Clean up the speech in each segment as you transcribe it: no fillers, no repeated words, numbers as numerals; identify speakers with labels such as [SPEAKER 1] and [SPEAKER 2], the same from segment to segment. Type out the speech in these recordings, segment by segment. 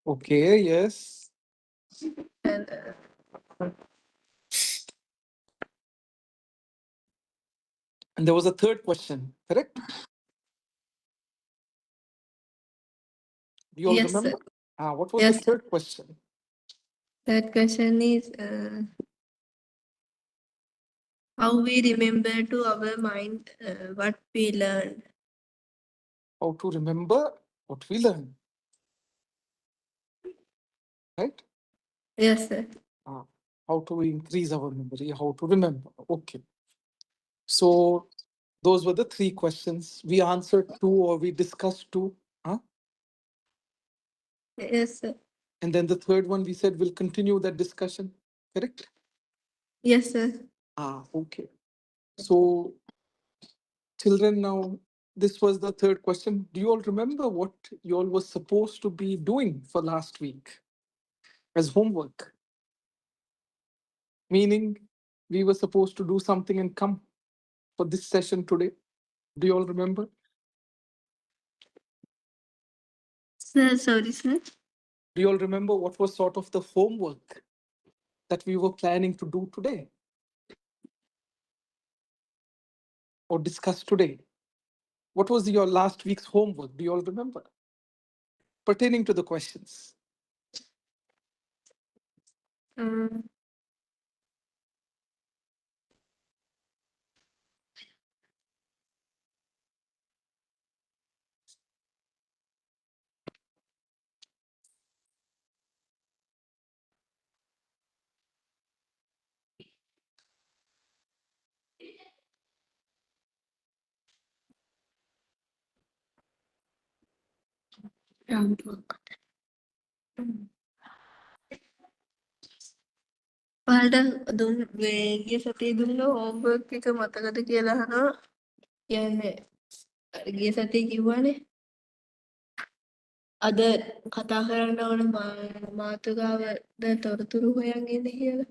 [SPEAKER 1] Okay, yes.
[SPEAKER 2] And
[SPEAKER 1] And there was a third question, correct? Do you all
[SPEAKER 2] yes, sir.
[SPEAKER 1] remember? What was the
[SPEAKER 2] Yes, sir.
[SPEAKER 1] third question?
[SPEAKER 2] Third question is how we remember to our mind what we learned.
[SPEAKER 1] How to remember what we learn, right?
[SPEAKER 2] Yes, sir.
[SPEAKER 1] Ah, how to increase our memory, how to remember. Okay. So those were the three questions. We answered two or we discussed two. Huh?
[SPEAKER 2] Yes, sir.
[SPEAKER 1] And then the third one, we said we'll continue that discussion, correct?
[SPEAKER 2] Yes, sir.
[SPEAKER 1] Okay. So, children, now this was the third question. Do you all remember what you all were supposed to be doing for last week as homework? Meaning, we were supposed to do something and come for this session today. Do you all remember?
[SPEAKER 2] Sir, sorry, sir.
[SPEAKER 1] Do you all remember what was sort of the homework that we were planning to do today or discuss today? What was your last week's homework? Do you all remember? Pertaining to the questions.
[SPEAKER 2] Um, groundwork. පාඩම් දුන් ගිය සතියේ දුන්න homework එක මතකද කියලා අහනවා. කියන්නේ ගිය සතියේ කිව්වනේ. අද කතා කරන්න ඕන මාතෘකාවද තොරතුරු හොයන් ඉන්නේ කියලා.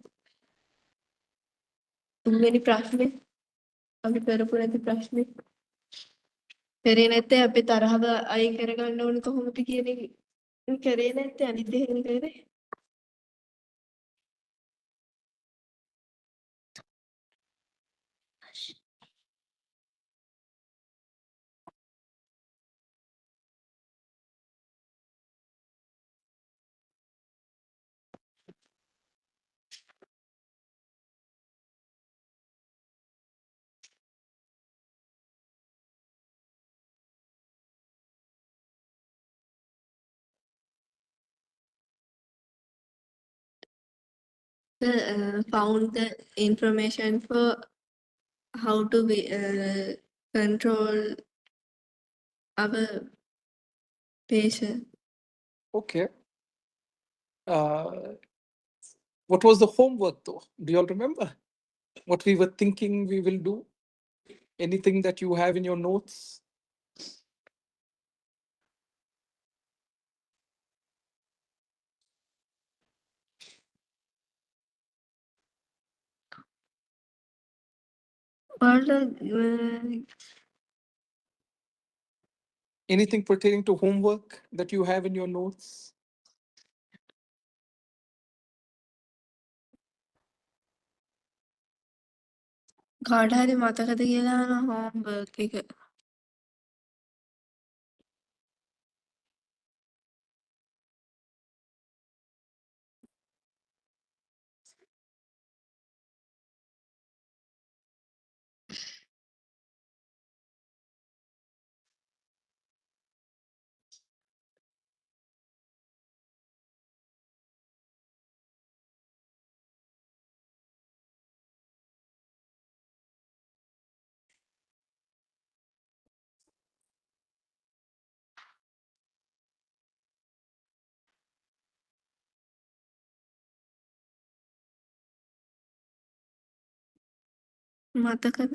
[SPEAKER 2] තුන්වෙනි ප්‍රශ්නේ අපි කරපු නැති ප්‍රශ්නේ. කරේ නැත්නම් අපි තරහව අයින් කරගන්න ඕනේ කොහොමද කියන එක කරේ නැත්නම් අනිත් දේ කරේ. Found the information for how to control our patient.
[SPEAKER 1] Okay. What was the homework though? Do you all remember what we were thinking we will do? Anything that you have in your notes? Anything pertaining to homework that you have in your notes?
[SPEAKER 2] කාට හරි මතකද කියලා අහනවා homework එක. මතකද?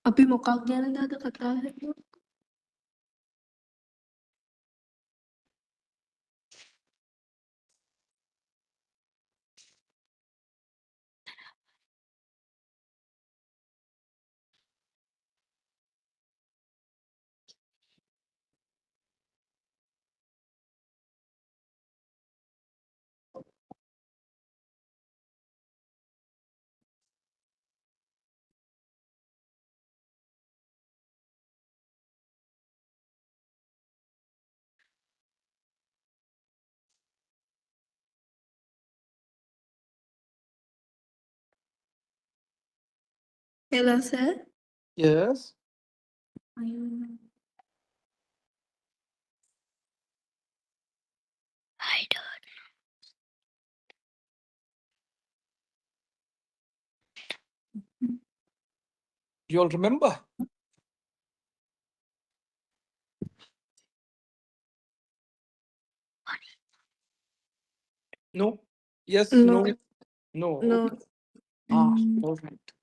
[SPEAKER 2] අපි මොකක් ගැනද අද කතා කරන්නේ? Hello, sir.
[SPEAKER 1] Yes.
[SPEAKER 2] I don't.
[SPEAKER 1] You all remember? No? Yes,
[SPEAKER 2] No.
[SPEAKER 1] no, no.
[SPEAKER 2] No.
[SPEAKER 1] Okay. All right.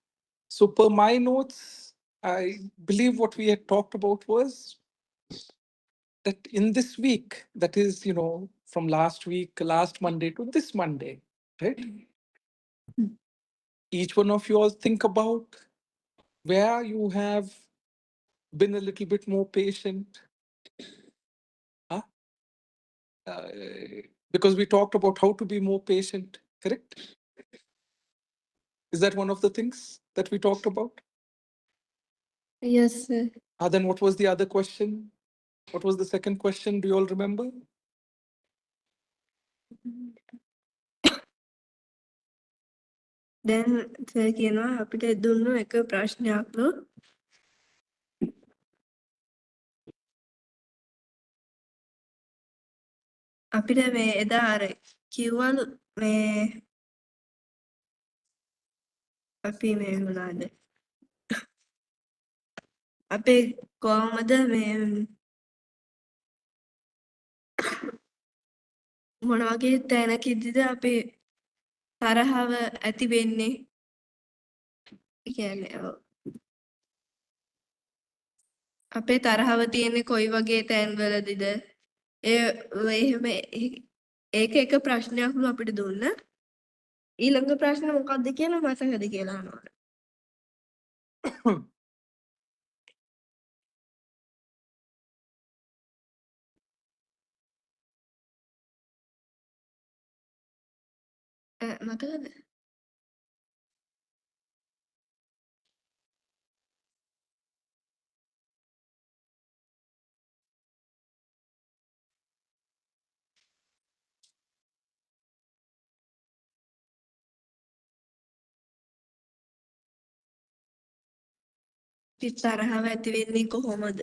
[SPEAKER 1] So, per my notes, I believe what we had talked about was that in this week, that is, from last week, last Monday to this Monday, right? Each one of you all think about where you have been a little bit more patient. Huh? Uh, because we talked about how to be more patient, correct? Is that one of the things that we talked about?
[SPEAKER 2] Yes, sir.
[SPEAKER 1] Then what was the other question? What was the second question? Do you all remember?
[SPEAKER 2] දැන් sir කියනවා අපිට දුන්නු එක ප්‍රශ්නයක්ලු අපිට මේ එදා අර කිව්වලු මේ අපි මේ මොනවාද අපේ කොහමද මේ මොන වගේ තැනකදීද අපි තරහව ඇති වෙන්නේ කියන්නේ අපේ තරහව තියෙන්නේ කොයි වගේ තැන්වලදීද එහෙම ඒක එක ප්‍රශ්නයක්ලු අපිට දුන්න ඊළඟ ප්‍රශ්න මොකක්ද කියලා මතකද කියලා අහනවා මතකද තරහව ඇති වෙන්නේ කොහොමද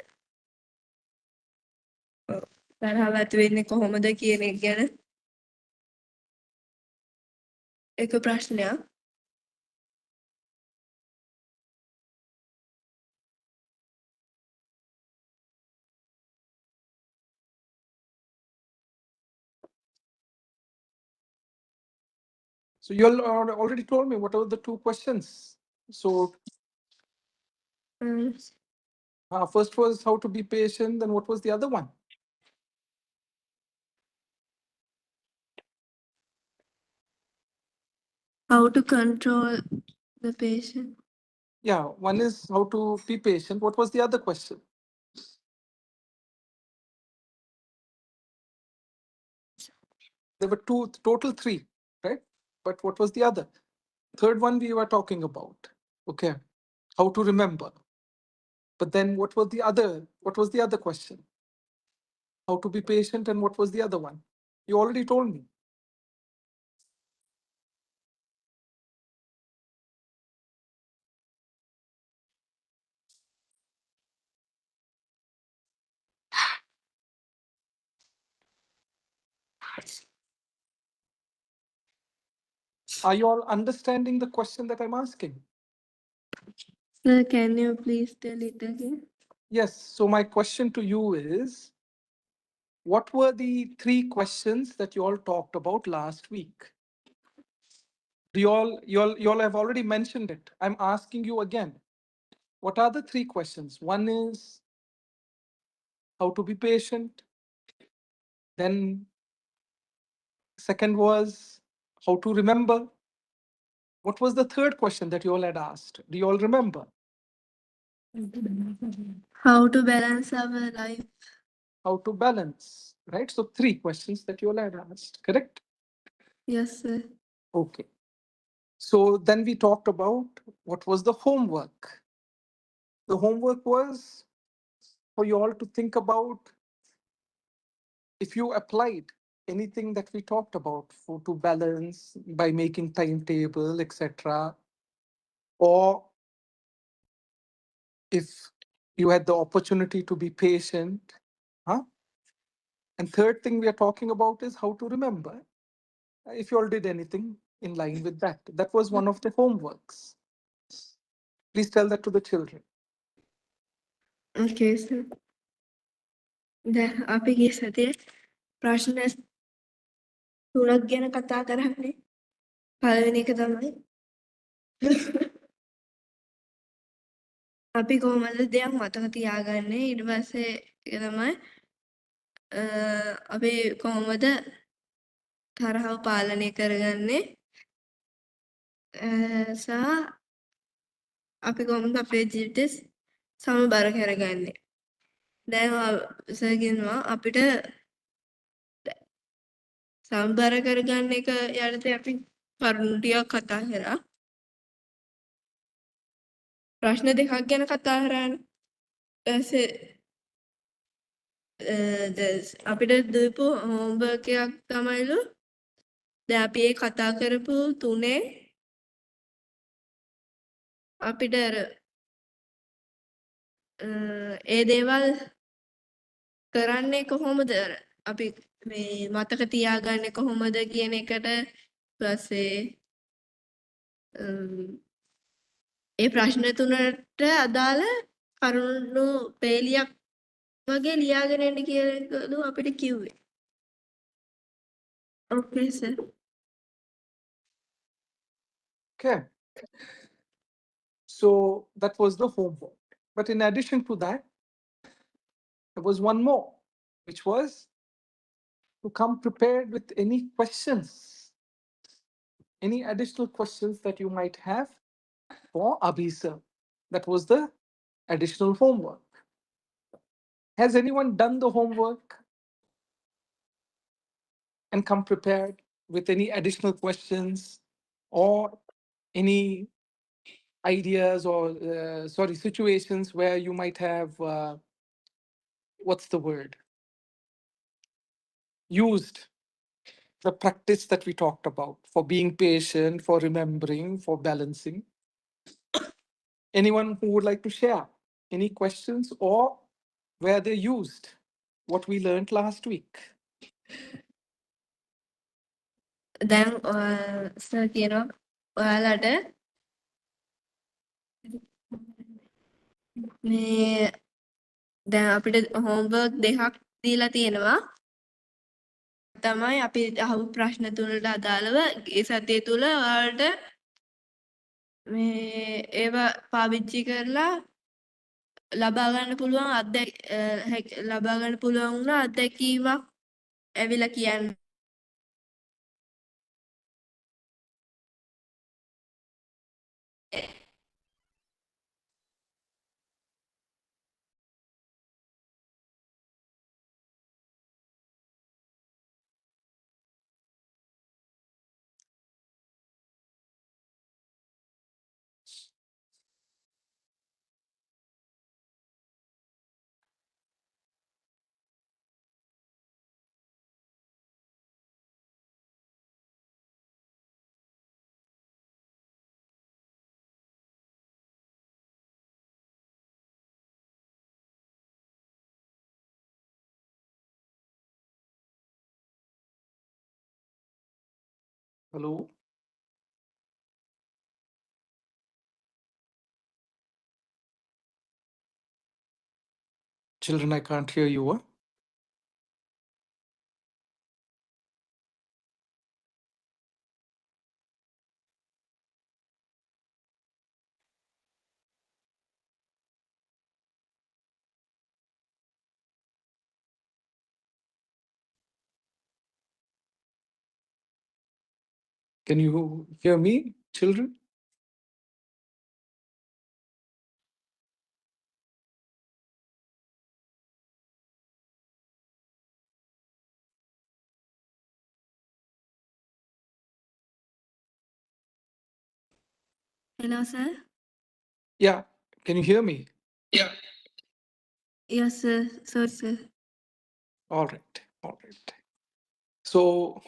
[SPEAKER 2] තරහව ඇති වෙන්නේ කොහොමද කියන එක ගැන එක ප්‍රශ්නයක්
[SPEAKER 1] So you all already told me what are the two questions. So first was how to be patient. Then what was the other one?
[SPEAKER 2] how to control the patient
[SPEAKER 1] Yeah, one is how to be patient. What was the other question? There were total three, right? But what was the other? Third one we were talking about. Okay, how to remember. But then what was the other? What was the other question? How to be patient, and what was the other one? You already told me. Are you all understanding the question that I'm asking?
[SPEAKER 2] sir can you please tell it again
[SPEAKER 1] Yes. So my question to you is, what were the three questions that you all talked about last week? You all have already mentioned it. I'm asking you again. What are the three questions? One is how to be patient. Then second was how to remember. What was the third question that you all had asked? Do you all remember?
[SPEAKER 2] How to balance our life.
[SPEAKER 1] How to balance, right? So three questions that you all had asked, correct?
[SPEAKER 2] Yes, sir.
[SPEAKER 1] Okay. So then we talked about what was the homework. The homework was for you all to think about if you applied anything that we talked about for to balance by making timetable, etc., or if you had the opportunity to be patient, huh? And third thing we are talking about is how to remember. If you all did anything in line with that, that was one of the homeworks. Please tell that to the children.
[SPEAKER 2] Okay, sir. දැන් අපි ගිය සතියේ ප්‍රශ්න තුනක් ගැන කතා කරන්නේ. පළවෙනි එක තමයි අපි කොහොමද දෙයක් මතක තියාගන්නේ. ඊට පස්සේ ඒක තමයි අපි කොහොමද තරහව පාලනය කරගන්නේ සහ අපි කොහොමද අපේ ජීවිතේ සමබර කරගන්නේ. දැන් සර් කියනවා අපිට සමබර කරගන්න එක යටතේ අපි කරුණු ටිකක් කතා කරා. ප්‍රශ්න දෙකක් ගැන කතා කරානේ. ඊට අපිට දීපු හෝම්වර්ක් එකක් තමයිලු. දැන් අපි ඒ කතා කරපු තුනේ අපිට ඒ දේවල් කරන්නේ කොහොමද අපි මේ මතක තියාගන්නේ කොහොමද කියන එකට ඊපස්සේ ඒ ප්‍රශ්න තුනට අදාළ කරුණු පේලියක් වගේ ලියාගෙන එන්න කියලාලු අපිට කිව්වේ. Okay, sir.
[SPEAKER 1] Okay. So that was the homework. But in addition to that, there was one more, which was to come prepared with any questions, any additional questions that you might have for Abhisa. That was the additional homework. Has anyone done the homework and come prepared with any additional questions or any ideas or, sorry, situations where you might have, what's the word? Used the practice that we talked about for being patient, for remembering, for balancing. Anyone who would like to share any questions or where they used what we learned last week?
[SPEAKER 2] දැන් sir කියනවා ඔයාලට මේ දැන් අපිට homework දෙකක් දීලා තියෙනවා. තමයි අපි අහපු ප්‍රශ්න තුනට අදාළව ඒ සතිය තුල ඔයාලට මේ ඒවා පාවිච්චි කරලා ලබා ගන්න පුළුවන් ලබා ගන්න පුළුවන් වුණ අත්දැකීමක් ඇවිල්ලා කියන්න.
[SPEAKER 1] Hello? Children, I can't hear you. Huh? Can you hear me, children?
[SPEAKER 2] Hello, sir.
[SPEAKER 1] Yeah. Can you hear me?
[SPEAKER 2] Yeah. Yes, sir. Sorry, sir.
[SPEAKER 1] All right. All right. So,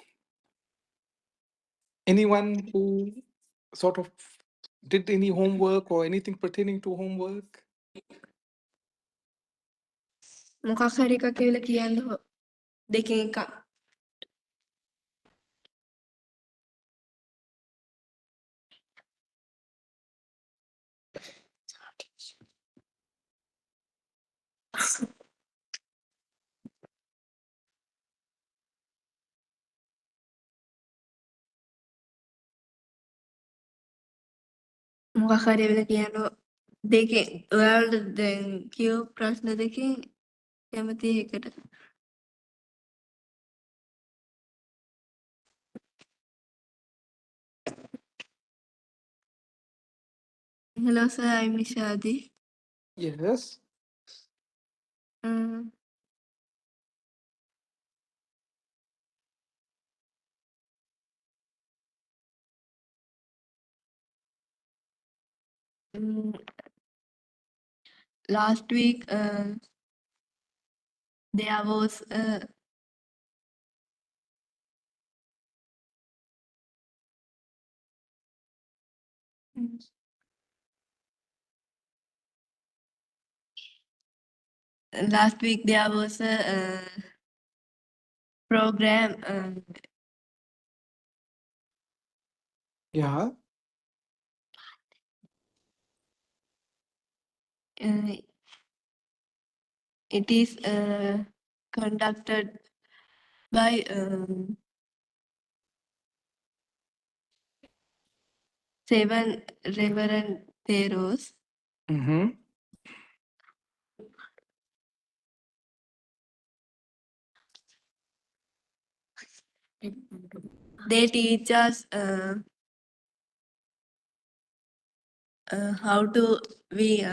[SPEAKER 1] anyone who sort of did any homework or anything pertaining to homework?
[SPEAKER 2] මොකක් හරි එකක් කියලා කියන්න දෙකෙන් එකක්. මොකක් හරි වෙන කියන්න දෙකෙන් ඔයාලට දැන් කියව ප්‍රශ්න දෙකෙන් කැමති එකට. Hello, sir. I'm Nishadi.
[SPEAKER 1] Yes.
[SPEAKER 2] Um, mm, last week, there was last week there was a program.
[SPEAKER 1] Yeah.
[SPEAKER 2] Uh, it is conducted by 7 Reverend Theros.
[SPEAKER 1] Mm-hmm.
[SPEAKER 2] They teach us how to we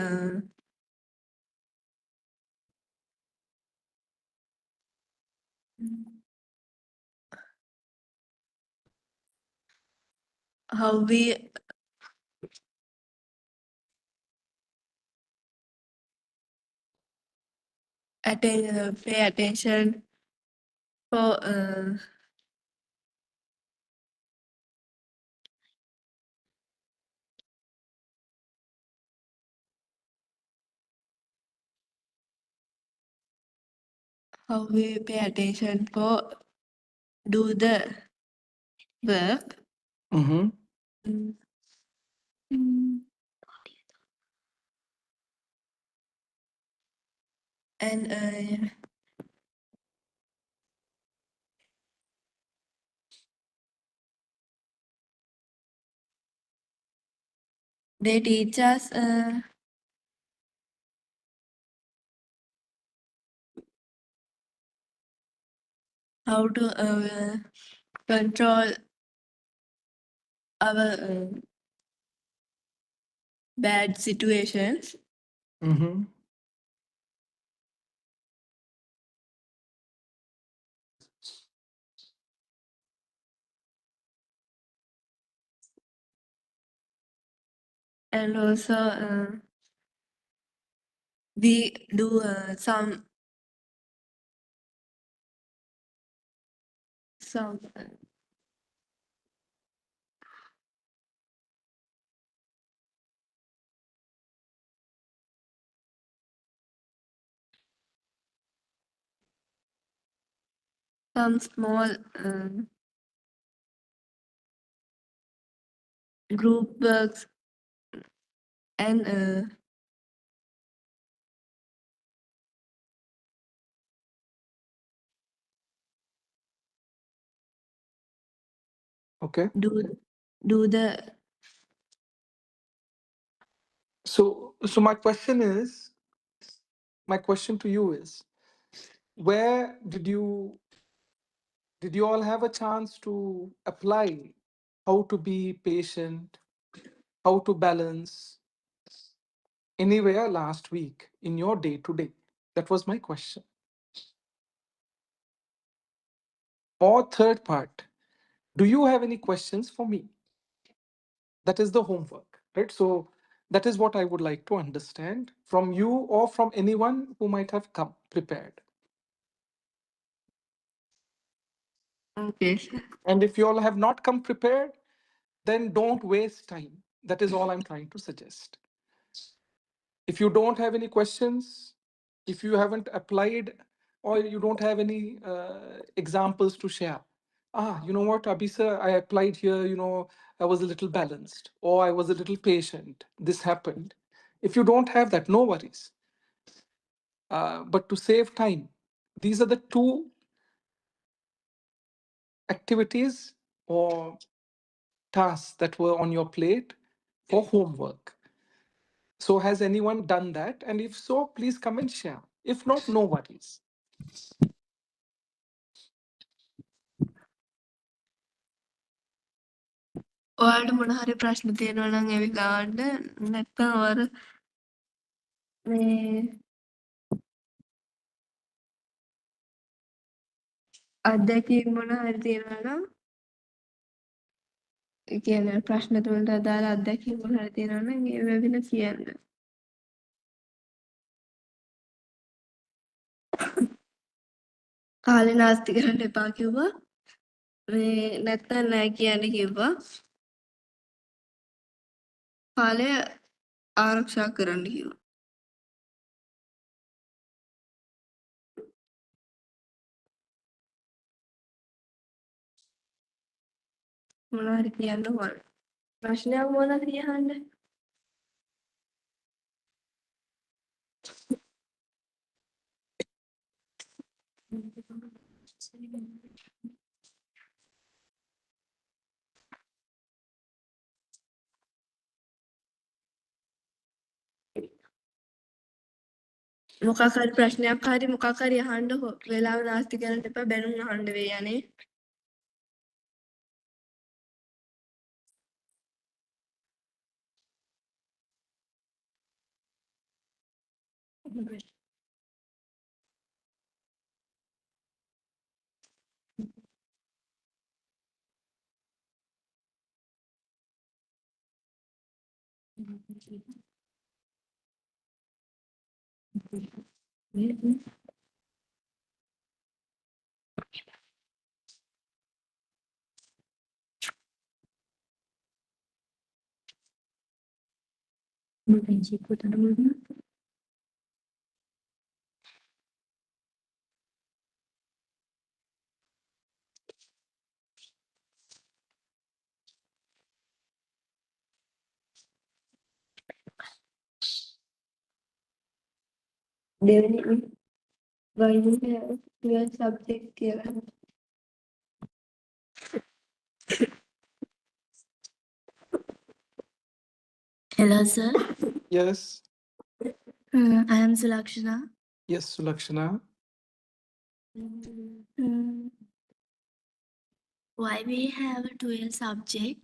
[SPEAKER 2] how we pay attention for how we pay attention for do the work.
[SPEAKER 1] Mm-hmm.
[SPEAKER 2] Mm. Mm. And they teach us how to control our bad situations.
[SPEAKER 1] Mm-hmm.
[SPEAKER 2] And also we do some some small group works and
[SPEAKER 1] Okay.
[SPEAKER 2] do the
[SPEAKER 1] So my question to you is, where did you all have a chance to apply how to be patient, how to balance anywhere last week in your day to day? That was my question. Or third part, do you have any questions for me? That is the homework, right? So that is what I would like to understand from you or from anyone who might have come prepared.
[SPEAKER 2] Okay, sir.
[SPEAKER 1] And if you all have not come prepared, then don't waste time. That is all I'm trying to suggest. If you don't have any questions, if you haven't applied or you don't have any examples to share, you know what, Abhi sir, I applied here, I was a little balanced or I was a little patient. This happened. If you don't have that, no worries. But to save time, these are the two activities or tasks that were on your plate for homework. So has anyone done that? And if so, please come and share. If not, no worries.
[SPEAKER 2] ඔයාලට මොන හරි ප්‍රශ්න තියෙනවා නම් ඇවිල්ලා අහන්න. නැත්නම් ඔයාල මේ අත්දැකීම් මොන හරි තියෙනවා නම් ඒ කියන්නේ ප්‍රශ්න තුනට අදාළ අත්දැකීම් මොන හරි තියෙනවා නම් ඒ වෙලාවෙ කියන්න. කාලේ නාස්ති කරන්න එපා කිව්වා. මේ නැත්තම් නෑ කියන්න කිව්වා. කාලය ආරක්ෂා කරන්න කිව්වා. මොනවා හරි කියන්න ඕන. ප්‍රශ්නයක් මොනවද කියන්න? මොකක් හරි ප්‍රශ්නයක් හරි මොකක් හරි අහන්න වෙලාව නාස්ති කරන්න එපා. බැනුම් අහන්න වෙයි යන්නේ. දෙවෙනි වයින් සබ්ජෙක්ට් කියලා.
[SPEAKER 3] Hello, sir.
[SPEAKER 1] Yes.
[SPEAKER 3] I am Sulakshana.
[SPEAKER 1] Yes, Sulakshana.
[SPEAKER 3] Why we have a 12 subject?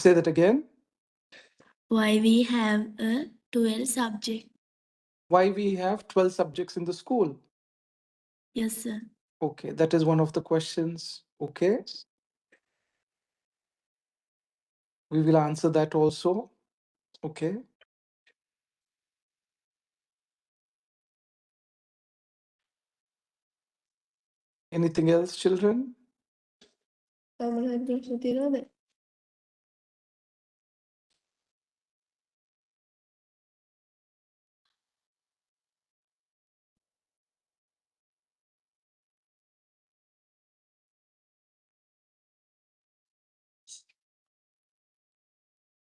[SPEAKER 1] Say that again.
[SPEAKER 3] Why we have a 12 subject?
[SPEAKER 1] Why we have 12 subjects in the school?
[SPEAKER 3] Yes, sir.
[SPEAKER 1] Okay, that is one of the questions. Okay. We will answer that also. Okay. Anything else, children?
[SPEAKER 2] මොන හරි ප්‍රශ්න තියෙනවද?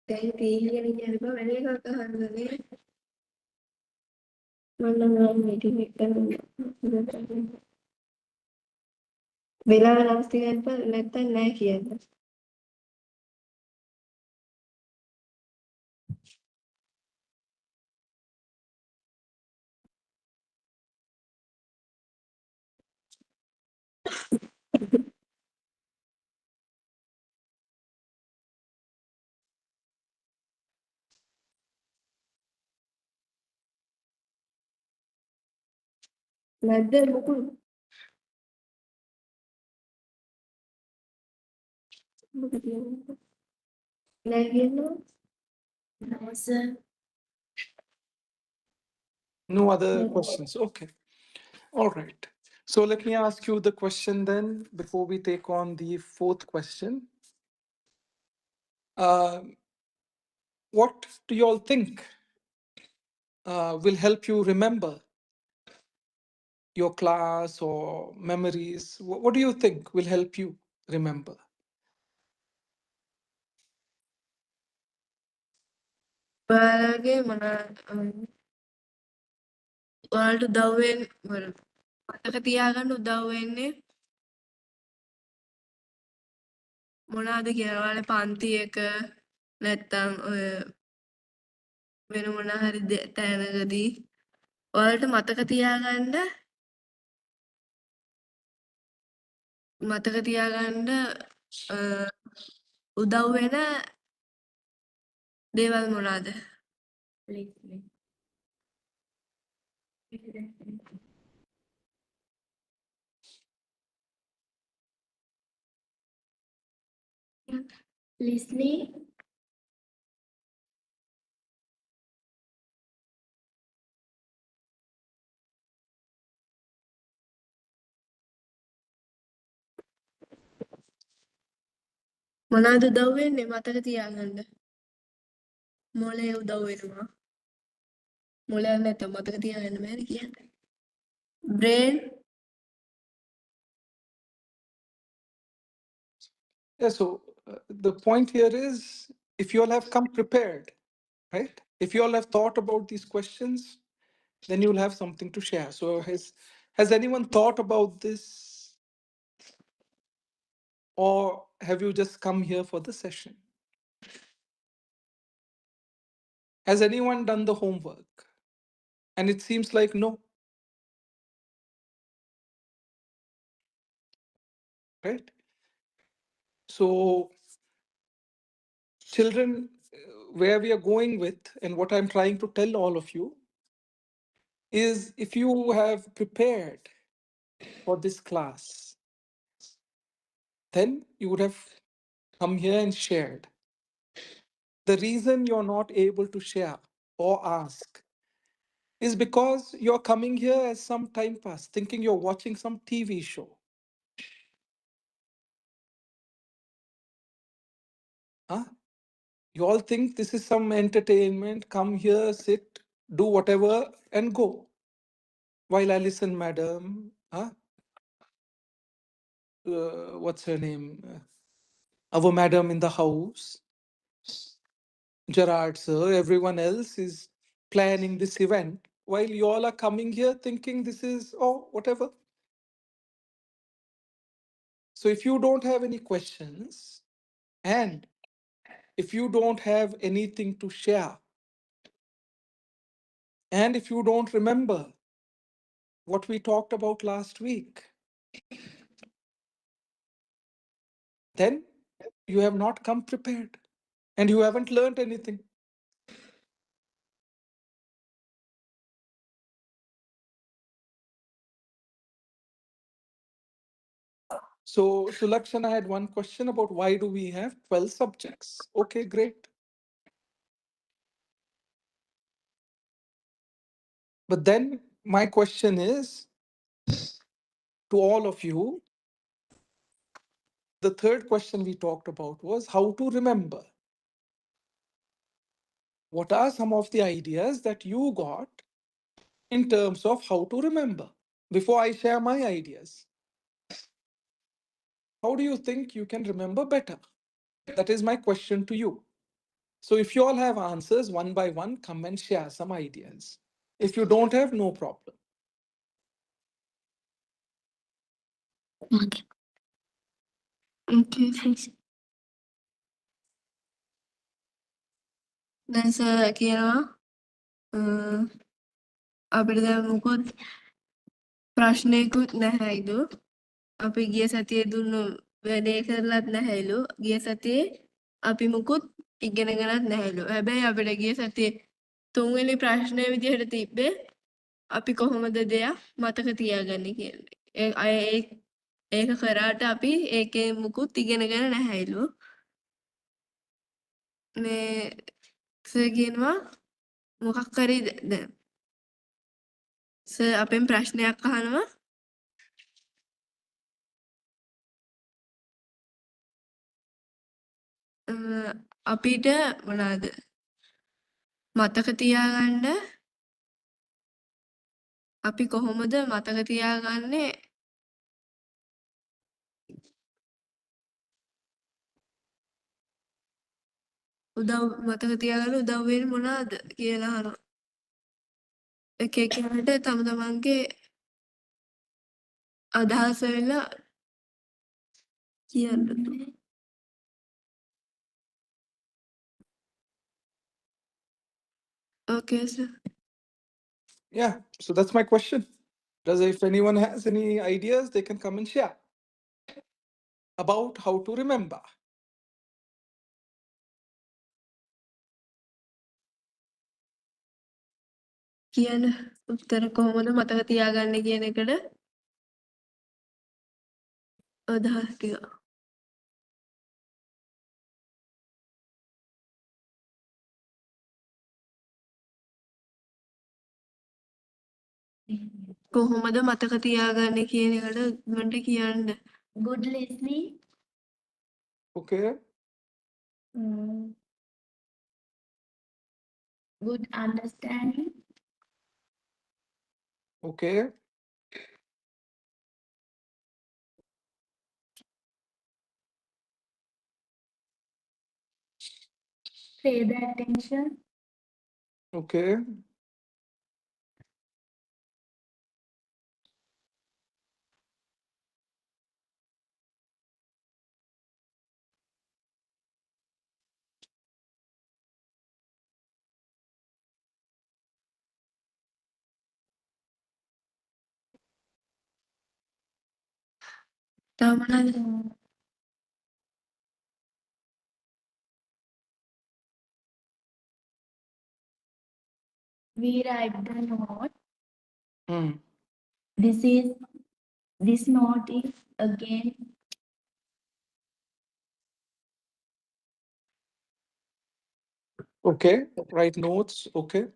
[SPEAKER 2] දැන් තීලියන කියනකොට වෙන එකක් අහන්නනේ. මම නම් මීටින් එක කරනවා. වෙලාව නාස්ති කරන්න නැත්තම් නෑ කියන්න. නැද්ද මොකුත් මොකද කියන්නේ නෑ කියනවා
[SPEAKER 3] No, sir.
[SPEAKER 1] No other questions. Okay. All right. So let me ask you the question then before we take on the fourth question. What do you all think will help you remember your class or memories? What do you think will help you remember?
[SPEAKER 2] ඔයාලගේ මොන ඔයාලට උදව් මතක තියාගන්න උදව් වෙන්නේ මොනවාද කියලා ඔයාලා පන්ති එක නැත්තම් ඔය වෙන මොන හරි තැනකදී ඔයාලට මතක තියාගන්න උදව් වෙන දේවල් මොනවාද?
[SPEAKER 3] Listening. Listening.
[SPEAKER 2] මොනවාද උදව් වෙන්නේ මතක තියාගන්න? මොලේ උදව් වෙනවා. මොලයක් නැත්නම් මතක තියාගන්න බැරි කියන්නේ. brain
[SPEAKER 1] Yeah, so the point here is if you all have come prepared, right? If you all have thought about these questions, then you'll have something to share. So has anyone thought about this, or have you just come here for the session? Has anyone done the homework? And it seems like no. Right? So children, where we are going with and what I'm trying to tell all of you is if you have prepared for this class, then you would have come here and shared. The reason you're not able to share or ask is because you're coming here as some time pass, thinking you're watching some TV show. Huh? You all think this is some entertainment, come here, sit, do whatever, and go. While I listen, madam, huh? What's her name? Our madam in the house, Gerard sir, everyone else is planning this event, while you all are coming here thinking this is, oh, whatever. So if you don't have any questions, and if you don't have anything to share, and if you don't remember what we talked about last week, then you have not come prepared and you haven't learned anything. So Sulakshan, I had one question about why do we have 12 subjects? Okay, great. But then my question is to all of you, the third question we talked about was how to remember. What are some of the ideas that you got in terms of how to remember? Before I share my ideas, how do you think you can remember better? That is my question to you. So if you all have answers one by one, come and share some ideas. If you don't have, no problem.
[SPEAKER 3] Okay.
[SPEAKER 2] okay. දැන් sir කියනවා අපිට දැන් මොකොත් ප්‍රශ්නයකුත් නැහැයිලු අපි ගිය සතියේ දුන්නු වැඩේ කරලත් නැහැයිලු ගිය සතියේ අපි මුකුත් ඉගෙනගෙනත් නැහැයිලු හැබැයි අපිට ගිය සතියේ තුන්වෙනි ප්‍රශ්නය විදිහට තිබ්බේ අපි කොහොමද දෙයක් මතක තියාගන්නේ කියන්නේ. ඒක කරාට අපි ඒකේ මුකුත් ඉගෙනගෙන නැහැලු. මේ සර් කියනවා මොකක් හරි දැන් සර් අපෙන් ප්‍රශ්නයක් අහනවා. අපිට මොනවාද මතක තියාගන්න අපි කොහොමද මතක තියාගන්නේ මතක තියාගන්න උදව් වෙන්නේ මොනවාද කියලා අහනවා. එක එක්කෙනාට තම තමන්ගේ අදහස වෙලා කියන්න. Okay, sir.
[SPEAKER 1] Yeah, so that's my question. If anyone has any ideas, they can come and share about how to remember.
[SPEAKER 2] කියන උත්තර කොහොමද මතක තියාගන්නේ කියන එකට අදහස් ටික. කොහොමද මතක තියාගන්නේ කියන එකට මන්ට කියන්න.
[SPEAKER 3] Good listening.
[SPEAKER 1] Okay.
[SPEAKER 3] Good understanding.
[SPEAKER 1] Okay.
[SPEAKER 3] Pay the attention.
[SPEAKER 1] Okay.
[SPEAKER 3] We write the note.
[SPEAKER 1] Hmm.
[SPEAKER 3] This note is again
[SPEAKER 1] Okay. Write notes. Okay.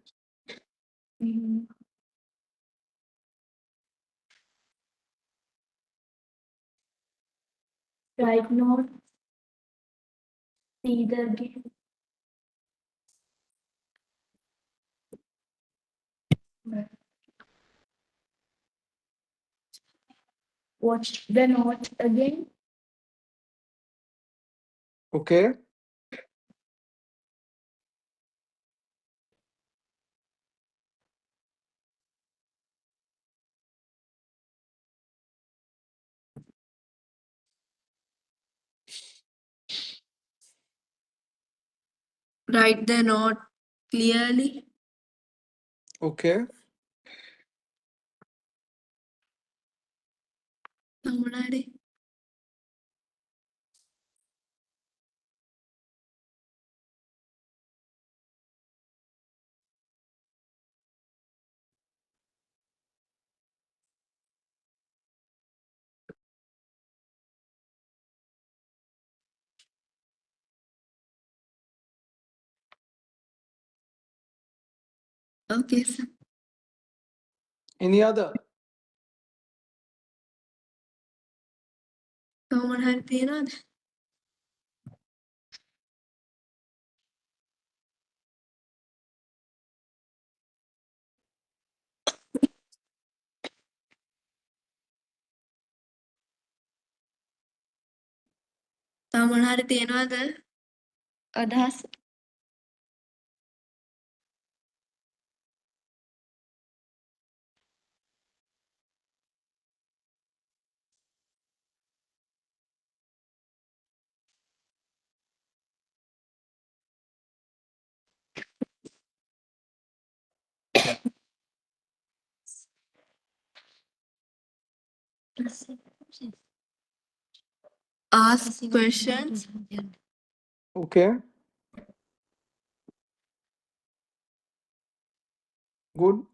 [SPEAKER 3] write note. See the again. Watch the note again.
[SPEAKER 1] Okay.
[SPEAKER 2] Write the note clearly.
[SPEAKER 1] Okay.
[SPEAKER 2] මොනාරේ Okay, sir.
[SPEAKER 1] Any other?
[SPEAKER 2] කොහොමද හරි තියනවද? තව මොන හරි තියනවද? අදහස් ask questions.
[SPEAKER 1] Okay. Good.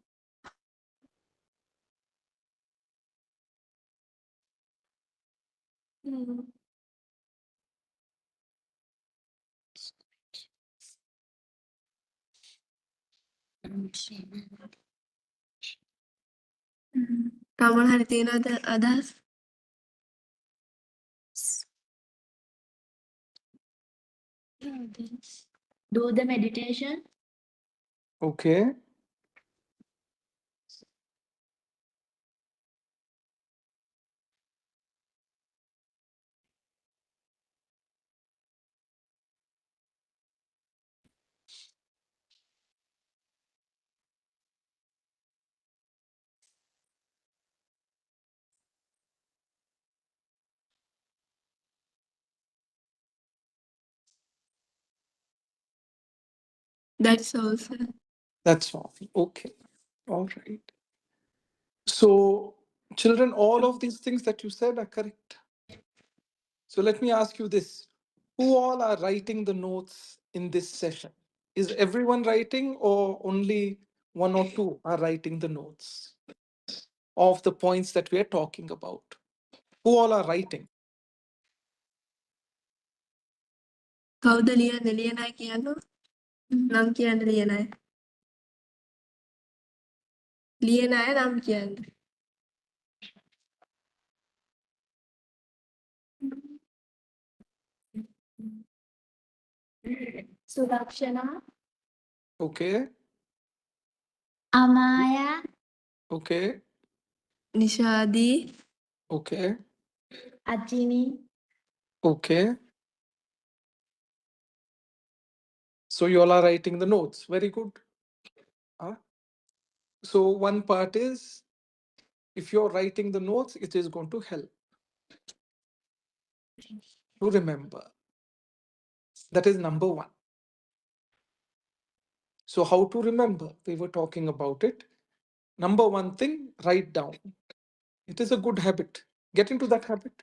[SPEAKER 2] තමන් හරි තියෙනවද අදහස්?
[SPEAKER 3] Do the meditation.
[SPEAKER 1] Okay.
[SPEAKER 2] That's all, sir.
[SPEAKER 1] That's all. Okay. All right. So, children, all of these things that you said are correct. So, let me ask you this. Who all are writing the notes in this session? Is everyone writing, or only one or two are writing the notes of the points that we are talking about? Who all are writing?
[SPEAKER 2] කවුද ලියන්නේ? ලියන අය කියන්නකො. නම් කියන්න ලියන අය. ලියන අය නම් කියන්න.
[SPEAKER 3] Sudakshana.
[SPEAKER 1] Okay.
[SPEAKER 3] Amaya.
[SPEAKER 1] Okay.
[SPEAKER 2] නිෂාදී.
[SPEAKER 1] Okay.
[SPEAKER 3] Ajini.
[SPEAKER 1] Okay. So, you all are writing the notes. Very good. Huh? So, one part is if you're writing the notes, it is going to help to remember. That is number one. So, how to remember? We were talking about it. Number one thing, write down. It is a good habit. Get into that habit.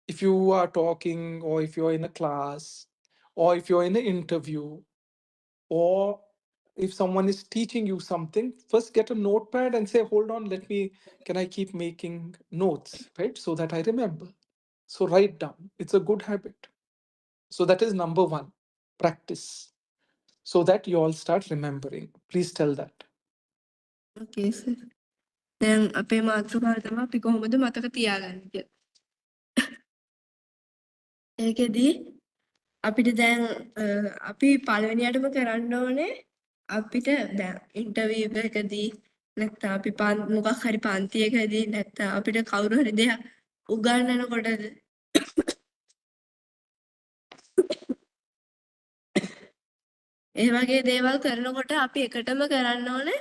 [SPEAKER 1] If you are talking, or if you're in a class, or if you're in an interview, or if someone is teaching you something, first get a notepad and say, hold on, can I keep making notes, right? So that I remember. So write down. It's a good habit. So that is number one, practice. So that you all start remembering. Please tell that.
[SPEAKER 2] Okay, sir. දැන් අපේ මාතෘකාව තමයි අපි කොහොමද මතක තියාගන්නේ කියලා. ඒකෙදි අපිට දැන් අපි පළවෙනියටම කරන්න ඕනේ අපිට දැන් ඉන්ටර්විව් එකකදී නැත්නම් අපි මොකක් හරි පන්තියකදී නැත්නම් අපිට කවුරු හරි දෙයක් උගන්වනකොටද ඒ වගේ දේවල් කරනකොට අපි එකටම කරන්න ඕනේ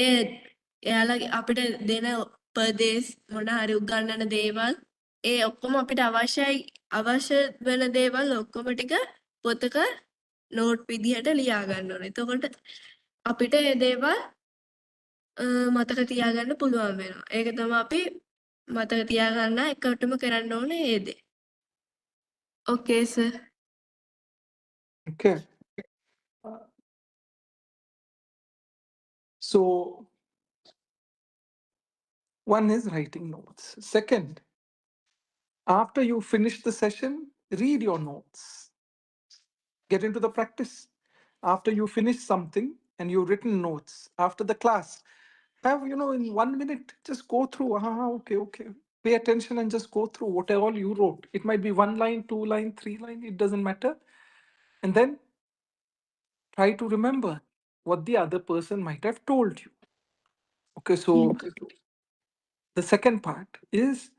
[SPEAKER 2] ඒ එයාලගේ අපිට දෙන උපදේශ මොන හරි උගන්වන දේවල් ඒ ඔක්කොම අපිට අවශ්‍ය වෙන දේවල් ඔක්කොම ටික පොතක නෝට් විදිහට ලියා ගන්න ඕනේ. එතකොට අපිට ඒ දේවල් මතක තියාගන්න පුළුවන් වෙනවා. ඒක තමයි අපි මතක තියාගන්න එකටම කරන්න ඕනේ ඒ දේ. Okay, sir.
[SPEAKER 1] Okay. So one is writing notes. Second, after you finish the session, read your notes. Get into the practice. After you finish something and you've written notes after the class, have, in 1 minute, just go through. Okay. Pay attention and just go through whatever you wrote. It might be 1 line, 2 line, 3 line, it doesn't matter. And then try to remember what the other person might have told you. Okay, so the second part is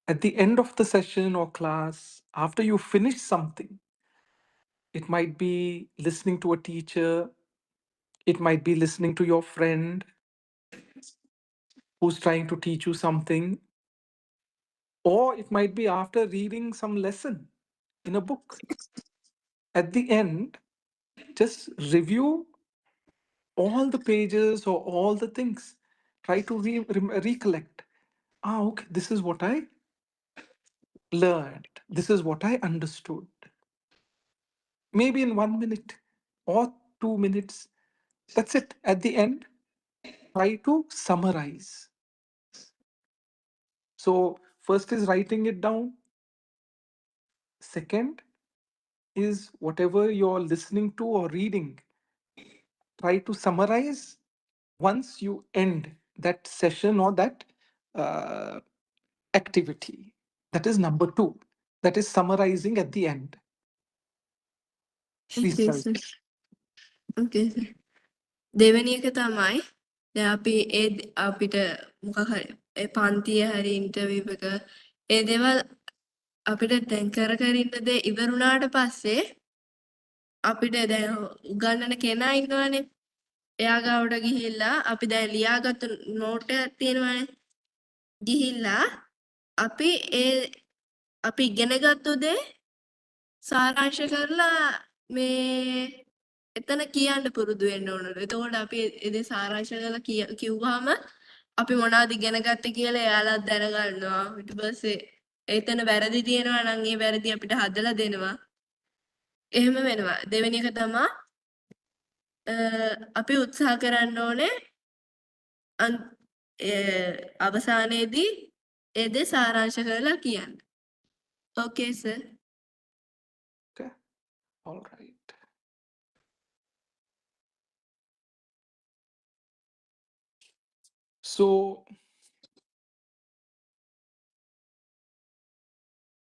[SPEAKER 1] at the end of the session or class, after you finish something, it might be listening to a teacher, it might be listening to your friend who's trying to teach you something, or it might be after reading some lesson in a book. At the end, just review all the pages or all the things. Try to recollect. Okay, this is what I learned. This is what I understood. Maybe in 1 minute or 2 minutes. That's it. At the end, try to summarize. So first is writing it down. Second is whatever you're listening to or reading, try to summarize once you end that session or that uh, activity. That is number two. That is summarizing at the end. Please
[SPEAKER 2] Okay,
[SPEAKER 1] tell.
[SPEAKER 2] sir. Okay, sir. දෙවැනි එක තමයි දැන් අපි අපිට මොකක් හරි ඒ පන්තිය හරි interview එක ඒ දේවල් අපිට දැන් කර ඉන්න දේ ඉවරුණාට පස්සේ අපිට දැන් උගන්නන කෙනා ඉන්නවනේ එයා ගාවට ගිහිල්ලා අපි දැන් ලියාගත්තු නෝට් එකක් තියෙනවනේ ගිහිල්ලා අපි අපි ඉගෙනගත්තු දේ සාරාංශ කරලා මේ එතන කියන්න පුරුදු වෙන්න ඕනලු. එතකොට අපි ඒ සාරාංශ කරලා කිව්වහම අපි මොනවද ඉගෙන ගත්තේ කියලා එයාලා දැනගන්නවා. ඊට පස්සේ එතන වැරදි තියෙනවා නම් ඒ වැරදි අපිට හදලා දෙනවා. එහෙම වෙනවා. දෙවෙනි එක තමයි අපි උත්සාහ කරන්න ඕනේ අවසානයේදී ඒ දේ සාරාංශ කරලා කියන්න. Okay, sir.
[SPEAKER 1] Okay. All right. So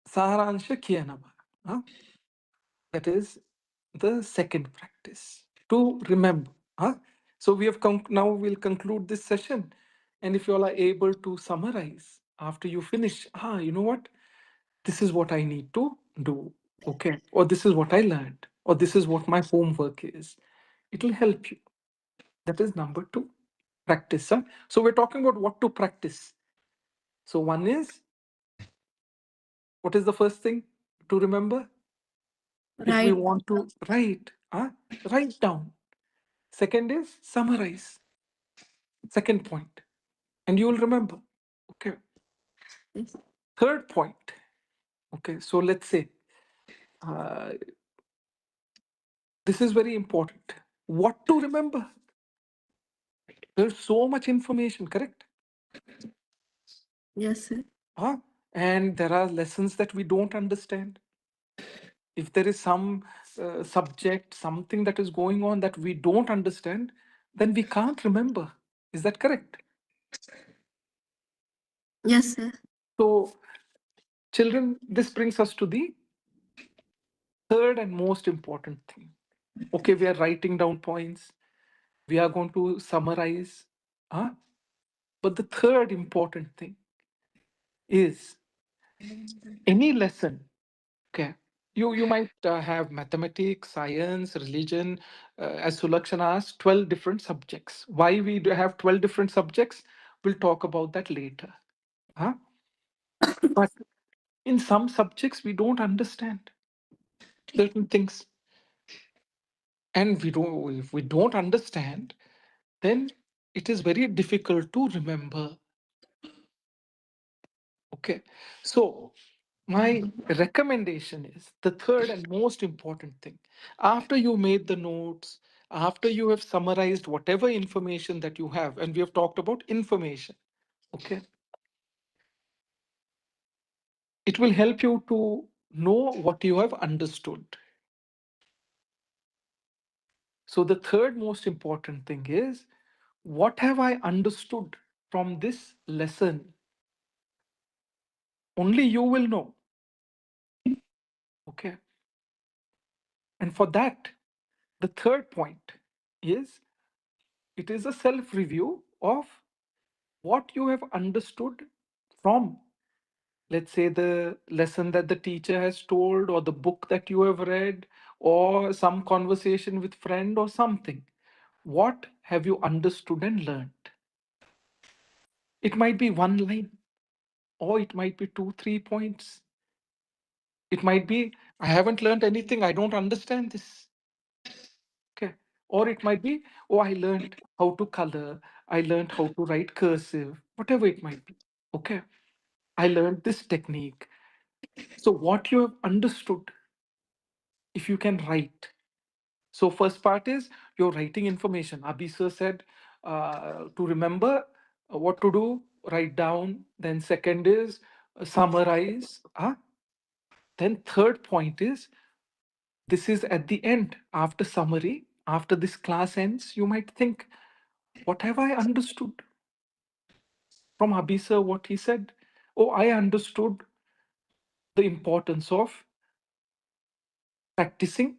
[SPEAKER 1] Saharansha Kiyanaba. That is the second practice to remember. So we have now we'll conclude this session. And if you all are able to summarize after you finish, you know what? This is what I need to do. Okay. Or this is what I learned. Or this is what my homework is. It will help you. That is number two. Practice. So we're talking about what to practice. So one is, what is the first thing to remember? If we
[SPEAKER 2] Right.
[SPEAKER 1] want to write down. Second is summarize. Second point. And you will remember. Okay.
[SPEAKER 2] Yes.
[SPEAKER 1] Third point. Okay. So let's say this is very important. What to remember? There's so much information, correct?
[SPEAKER 2] Yes, sir.
[SPEAKER 1] And there are lessons that we don't understand. If there is some subject, something that is going on that we don't understand, then we can't remember. Is that correct?
[SPEAKER 2] Yes, sir.
[SPEAKER 1] So, children, this brings us to the third and most important thing. Okay, we are writing down points. We are going to summarize. But the third important thing is any lesson. Okay. You might have mathematics, science, religion, as Sulakshan asked, 12 different subjects. Why we do have 12 different subjects? We'll talk about that later. But in some subjects, we don't understand certain things. And if we don't understand, then it is very difficult to remember. Okay. So my recommendation is the third and most important thing. After you made the notes, after you have summarized whatever information that you have, and we have talked about information, okay, it will help you to know what you have understood. So the third most important thing is, what have I understood from this lesson? Only you will know. Okay. And for that, the third point is, it is a self review of what you have understood from, let's say, the lesson that the teacher has told, or the book that you have read, or some conversation with friend or something. What have you understood and learned? It might be one line, or it might be 2, 3 points. It might be, I haven't learned anything, I don't understand this. Okay. Or it might be, oh, I learned how to color, I learned how to write cursive, whatever it might be. Okay. I learned this technique. So, what you have understood, if you can write. So, first part is you're writing information. Abhi sir said to remember what to do, write down. Then second is summarize. Then third point is, this is at the end, after summary, after this class ends, you might think, what have I understood from Abhi sir, what he said? Oh, I understood the importance of practicing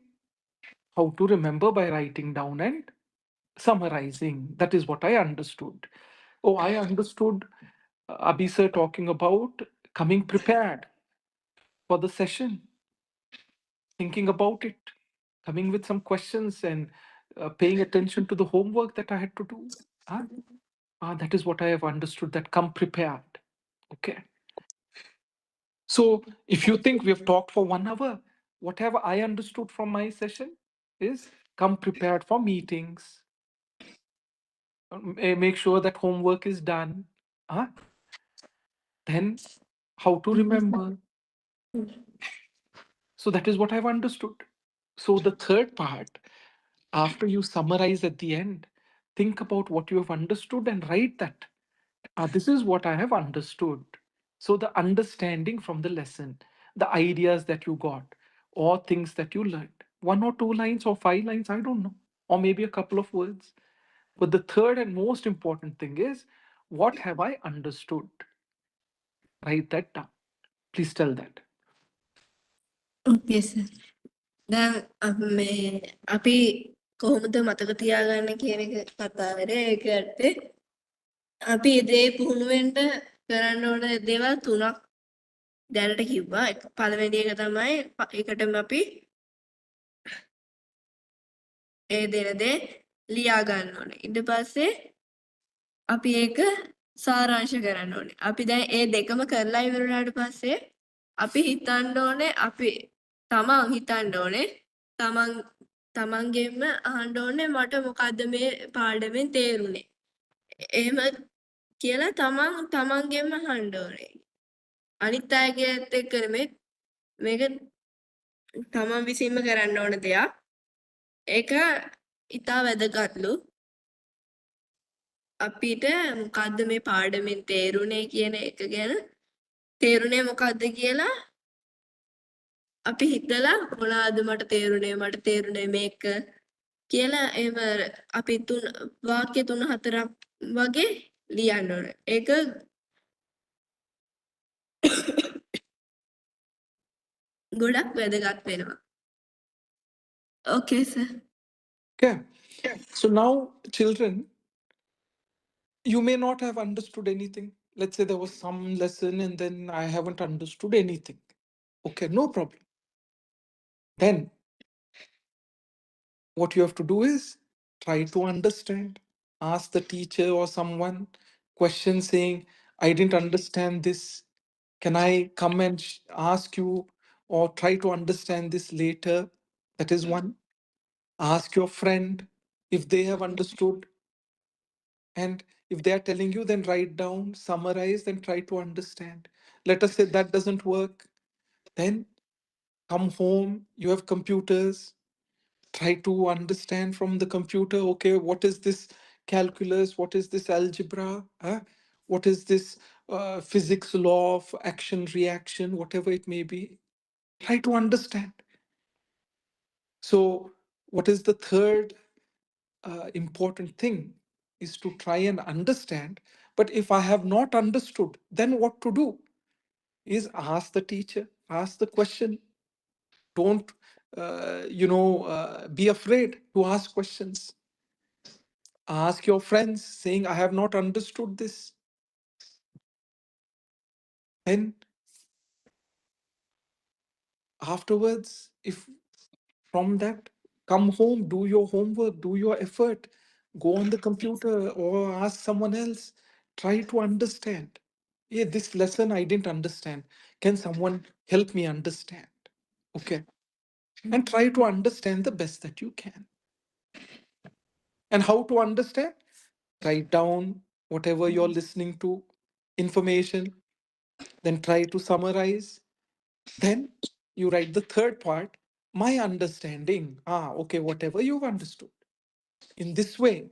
[SPEAKER 1] how to remember by writing down and summarizing. That is what I understood. Oh, I understood Abhi sir talking about coming prepared for the session, thinking about it, coming with some questions, and paying attention to the homework that I had to do. That is what I have understood, that come prepared. Okay. So if you think we have talked for 1 hour, whatever I understood from my session is come prepared for meetings, make sure that homework is done. Then how to remember. So that is what I've understood. So the third part, after you summarize at the end, think about what you have understood and write that. This is what I have understood. So the understanding from the lesson, the ideas that you got, or things that you learned, 1 or 2 lines or 5 lines, I don't know, or maybe a couple of words. But the third and most important thing is, what have I understood? Write that down. Please tell that.
[SPEAKER 2] Okay, sir. දැන් මේ අපි කොහොමද මතක තියාගන්න කියන එක කතාවේ ඒක ඇත්තේ අපි ඒ දේ පුහුණු වෙන්න කරන්න ඕන දේවල් තුනක් දැනට කිව්වා. පළවෙනි එක තමයි ඒකටම අපි ඒ දෙන දේ ලියා ගන්න ඕනේ. ඊට පස්සේ අපි ඒක සාරාංශ කරන්න ඕනේ. අපි දැන් ඒ දෙකම කරලා ඉවර වුණාට පස්සේ අපි හිතන්න ඕනේ අපි තමන් හිතන්න ඕනේ තමන් තමන්ගෙන්ම අහන්න ඕනේ මට මොකද්ද මේ පාඩමෙන් තේරුනේ. එහෙම කියලා තමන් තමන්ගෙන්ම අහන්න ඕනේ. අනිත් අයගේත් එක්ක නෙමෙයි මේක තමන් විසින්ම කරන්න ඕන දෙයක්. ඒක ඉතා වැදගත්ලු. අපිට මොකද්ද මේ පාඩමෙන් තේරුනේ කියන එක ගැන තේරුනේ මොකද්ද කියලා අපි හිතලා මොනවාද මට තේරුනේ මේක කියලා එහෙම අපි වාක්‍ය 3-4ක් වගේ ලියන්න ඕනේ. ඒක ගොඩක් වැදගත් වෙනවා. Okay, sir.
[SPEAKER 1] Okay. So now, children, you may not have understood anything. Let's say there was some lesson and then I haven't understood anything. Okay, no problem. Then what you have to do is try to understand. Ask the teacher or someone question saying, I didn't understand this. Can I come and ask you or try to understand this later? That is one. Ask your friend if they have understood. And if they are telling you, then write down, summarize, then try to understand. Let us say that doesn't work. Then come home, you have computers, try to understand from the computer, okay, what is this calculus? What is this algebra? What is this physics law of action, reaction, whatever it may be? Try to understand. So, what is the third important thing is to try and understand. But if I have not understood, then what to do is ask the teacher, ask the question. Don't, be afraid to ask questions. Ask your friends saying, I have not understood this. Then afterwards, if from that, come home, do your homework, do your effort, go on the computer or ask someone else, try to understand. Yeah, this lesson I didn't understand. Can someone help me understand? Okay. And try to understand the best that you can. And how to understand? Write down whatever you're listening to, information, then try to summarize. Then you write the third part, my understanding. Okay, whatever you've understood. In this way,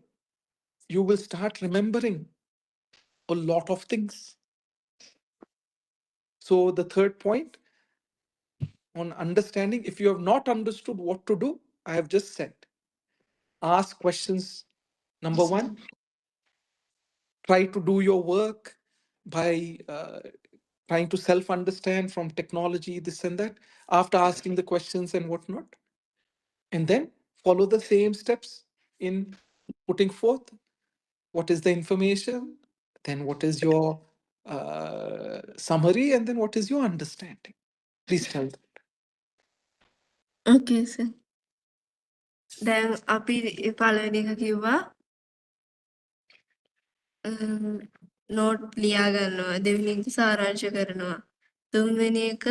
[SPEAKER 1] you will start remembering a lot of things. So the third point on understanding, if you have not understood what to do, I have just said, ask questions. Number one, try to do your work by trying to self understand from technology, this and that, after asking the questions and whatnot. And then follow the same steps in putting forth what is the information, then what is your summary, and then what is your understanding. Please tell them.
[SPEAKER 2] Okay, sir. දැන් අපි පළවෙනි එක කිව්වා note ලියා ගන්නවා. දෙවෙනි එක සාරාංශ කරනවා. තුන්වෙනි එක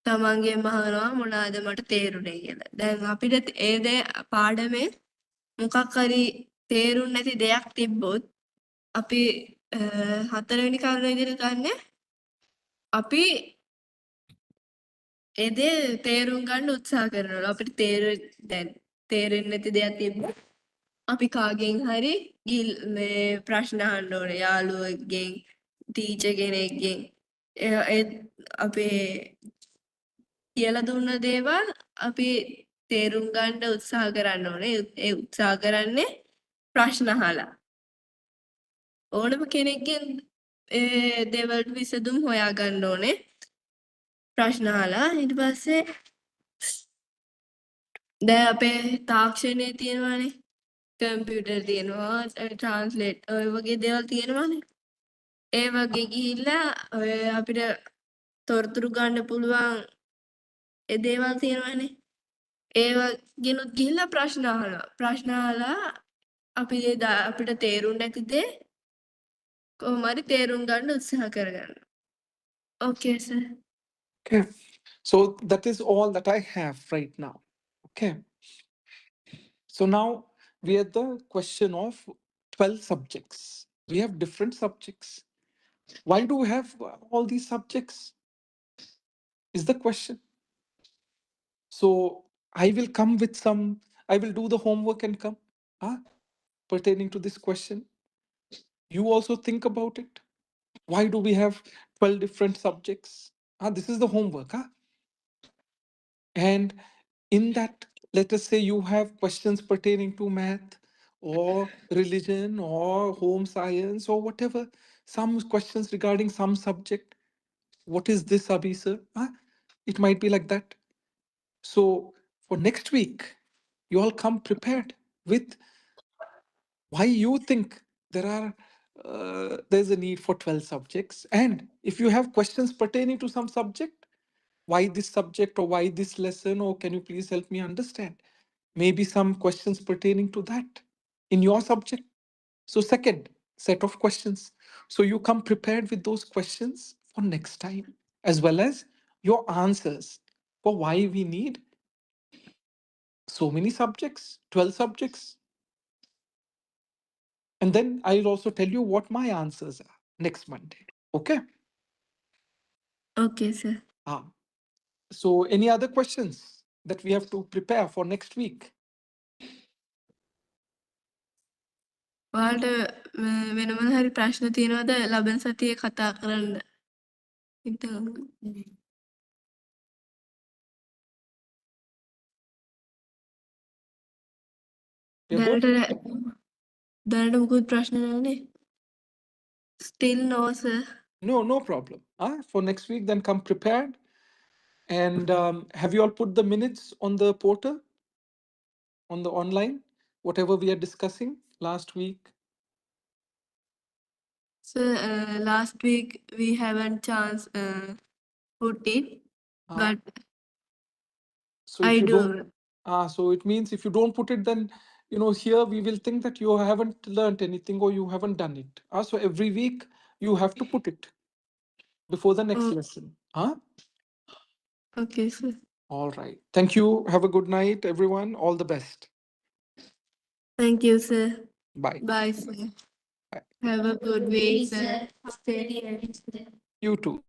[SPEAKER 2] තමන්ගෙන්ම අහනවා මොනවාද මට තේරුනේ කියලා. දැන් අපිට ඒ දේ පාඩමේ මොකක් හරි තේරුන්නේ නැති දෙයක් තිබ්බොත් අපි හතරවෙනි කාරණා විදිහට ගන්න අපි ඒ දේ තේරුම් ගන්න උත්සාහ කරනවා. අපිට දැන් තේරෙන්නේ නැති දෙයක් තිබ්බොත් අපි කාගෙන් හරි මේ ප්‍රශ්න අහන්න ඕනේ. යාළුවෙක්ගෙන්, ටීචර් කෙනෙක්ගෙන්. අපේ කියලා දුන්න දේවල් අපි තේරුම් ගන්න උත්සාහ කරන්න ඕනේ. ඒ උත්සාහ කරන්නේ ප්‍රශ්න අහලා. ඕනම කෙනෙක්ගෙන් දේවල්ට විසඳුම් හොයා ගන්න ඕනේ. ප්‍රශ්න අහලා ඊට පස්සේ දැන් අපේ තාක්ෂණයේ තියෙනවානේ කම්පියුටර් තියෙනවා ට්‍රාන්ස්ලේට් ඔය වගේ දේවල් තියෙනවානේ. ඒ වගේ ගිහිල්ලා ඔය අපිට තොරතුරු ගන්න පුළුවන් ඒ දේවල් තියෙනවානේ. ඒවගෙනුත් ගිහිල්ලා ප්‍රශ්න අහනවා. ප්‍රශ්න අහලා අපිට තේරුම් නැති දේ කොහොම හරි තේරුම් ගන්න උත්සාහ කරගන්න. Okay, sir.
[SPEAKER 1] Okay. So that is all that I have right now. Okay. So now we are at the question of 12 subjects. We have different subjects. Why do we have all these subjects? Is the question. So I will come with some, I will do the homework and come pertaining to this question. You also think about it. Why do we have 12 different subjects? This is the homework. And in that, let us say you have questions pertaining to math or religion or home science or whatever, some questions regarding some subject. What is this, Abhi sir? It might be like that. So for next week, you all come prepared with why you think there's a need for 12 subjects. And if you have questions pertaining to some subject, why this subject or why this lesson, or can you please help me understand? Maybe some questions pertaining to that in your subject. So second set of questions. So you come prepared with those questions for next time, as well as your answers for why we need so many subjects, 12 subjects. And then I'll also tell you what my answers are next Monday. Okay?
[SPEAKER 2] Okay, sir.
[SPEAKER 1] So any other questions that we have to prepare for next week?
[SPEAKER 2] ඔයාලට වෙන මොන හරි ප්‍රශ්න තියෙනවද ලබන සතියේ කතා කරන්න? දැනට මුකුත් ප්‍රශ්න නැහැනේ. Still no, sir.
[SPEAKER 1] No problem. For next week, then come prepared. And have you all put the minutes on the portal, on the online, whatever we are discussing last week?
[SPEAKER 2] So last week we haven't chance put it, but
[SPEAKER 1] so if
[SPEAKER 2] I
[SPEAKER 1] you
[SPEAKER 2] do.
[SPEAKER 1] So it means if you don't put it, then here we will think that you haven't learned anything or you haven't done it. So every week you have to put it before the next lesson.
[SPEAKER 2] Okay, sir.
[SPEAKER 1] All right. Thank you. Have a good night, everyone. All the best.
[SPEAKER 2] Thank you, sir.
[SPEAKER 1] Bye.
[SPEAKER 2] Bye, sir.
[SPEAKER 1] Bye.
[SPEAKER 2] Have a good week, sir. Stay here.
[SPEAKER 1] You too.